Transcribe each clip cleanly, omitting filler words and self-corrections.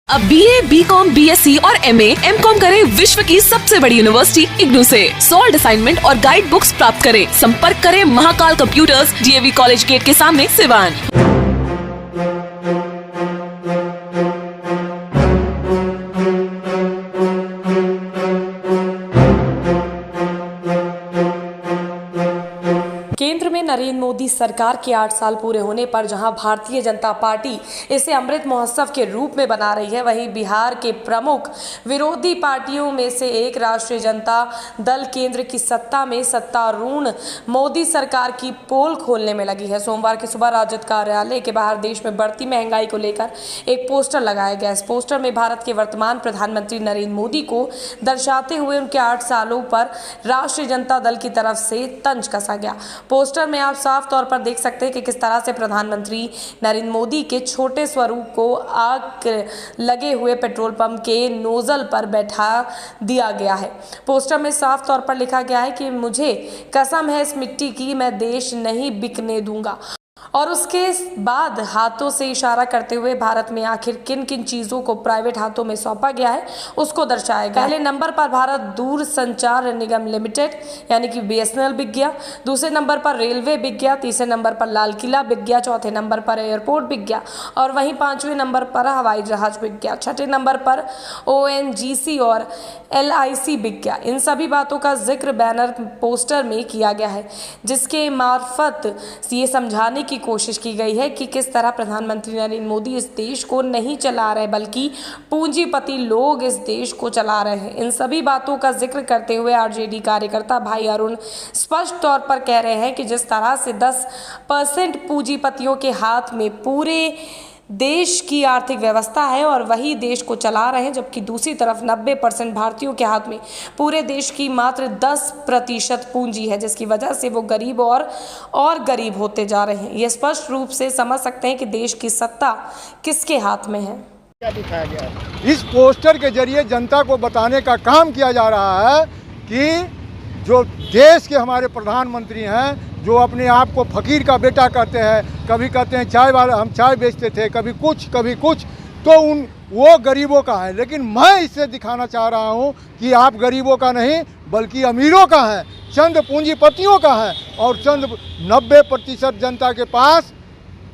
अब BA, BCom, BSc और MA, MCom करें विश्व की सबसे बड़ी यूनिवर्सिटी इग्नू से। सॉल्ड असाइनमेंट और गाइड बुक्स प्राप्त करें। संपर्क करें Mahakal computers, DAV college gate के सामने, सिवान। केंद्र में नरेंद्र मोदी सरकार के 8 साल पूरे होने पर जहां भारतीय जनता पार्टी इसे अमृत महोत्सव के रूप में बना रही है, वहीं बिहार के प्रमुख विरोधी पार्टियों में से एक राष्ट्रीय जनता दल केंद्र की सत्ता में सत्तारूढ़ मोदी सरकार की पोल खोलने में लगी है। सोमवार की सुबह राजद कार्यालय के बाहर देश में बढ़ती महंगाई को लेकर एक पोस्टर लगाया गया। इस पोस्टर में भारत के वर्तमान प्रधानमंत्री नरेंद्र मोदी को दर्शाते हुए उनके 8 सालों पर राष्ट्रीय जनता दल की तरफ से तंज कसा गया। पोस्टर में आप साफ तौर पर देख सकते हैं कि किस तरह से प्रधानमंत्री नरेंद्र मोदी के छोटे स्वरूप को आग लगे हुए पेट्रोल पंप के नोजल पर बैठा दिया गया है। पोस्टर में साफ तौर पर लिखा गया है कि मुझे कसम है इस मिट्टी की, मैं देश नहीं बिकने दूंगा। और उसके बाद हाथों से इशारा करते हुए भारत में आखिर किन किन चीज़ों को प्राइवेट हाथों में सौंपा गया है उसको दर्शाया गया। पहले नंबर पर भारत दूर संचार निगम लिमिटेड यानी कि BSNL बिक गया। दूसरे नंबर पर रेलवे बिक गया। तीसरे नंबर पर लाल किला बिक गया। चौथे नंबर पर एयरपोर्ट बिक गया और वहीं 5वें नंबर पर हवाई जहाज बिक गया। छठे नंबर पर ONGC और LIC बिक गया। इन सभी बातों का जिक्र बैनर पोस्टर में किया गया है, जिसके मार्फत ये समझाने की कोशिश की गई है कि किस तरह प्रधानमंत्री नरेंद्र मोदी इस देश को नहीं चला रहे बल्कि पूंजीपति लोग इस देश को चला रहे हैं। इन सभी बातों का जिक्र करते हुए RJD कार्यकर्ता भाई अरुण स्पष्ट तौर पर कह रहे हैं कि जिस तरह से 10% पूंजीपतियों के हाथ में पूरे देश की आर्थिक व्यवस्था है और वही देश को चला रहे हैं, जबकि दूसरी तरफ 90% भारतीयों के हाथ में पूरे देश की मात्र 10% पूंजी है, जिसकी वजह से वो गरीब और गरीब होते जा रहे हैं। ये स्पष्ट रूप से समझ सकते हैं कि देश की सत्ता किसके हाथ में है। क्या दिखाया गया है? इस पोस्टर के जरिए जनता को बताने का काम किया जा रहा है कि जो देश के हमारे प्रधानमंत्री हैं, जो अपने आप को फकीर का बेटा कहते हैं, कभी कहते हैं चाय वाला, हम चाय बेचते थे, कभी कुछ, तो वो गरीबों का है। लेकिन मैं इससे दिखाना चाह रहा हूँ कि आप गरीबों का नहीं बल्कि अमीरों का है, चंद पूंजीपतियों का है। और चंद 90% जनता के पास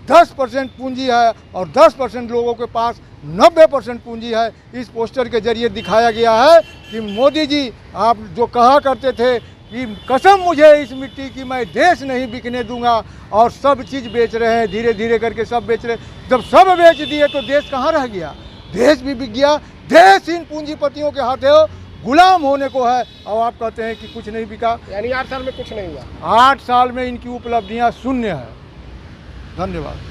10% पूंजी है और 10% लोगों के पास 90% पूंजी है। इस पोस्टर के जरिए दिखाया गया है कि मोदी जी, आप जो कहा करते थे कि कसम मुझे इस मिट्टी की, मैं देश नहीं बिकने दूंगा, और सब चीज़ बेच रहे हैं, धीरे धीरे करके सब बेच रहे हैं। जब सब बेच दिए तो देश कहाँ रह गया? देश भी बिक गया। देश इन पूंजीपतियों के हाथों गुलाम होने को है। और आप कहते हैं कि कुछ नहीं बिका, यानी 8 साल में कुछ नहीं हुआ। 8 साल में इनकी उपलब्धियां शून्य है। धन्यवाद।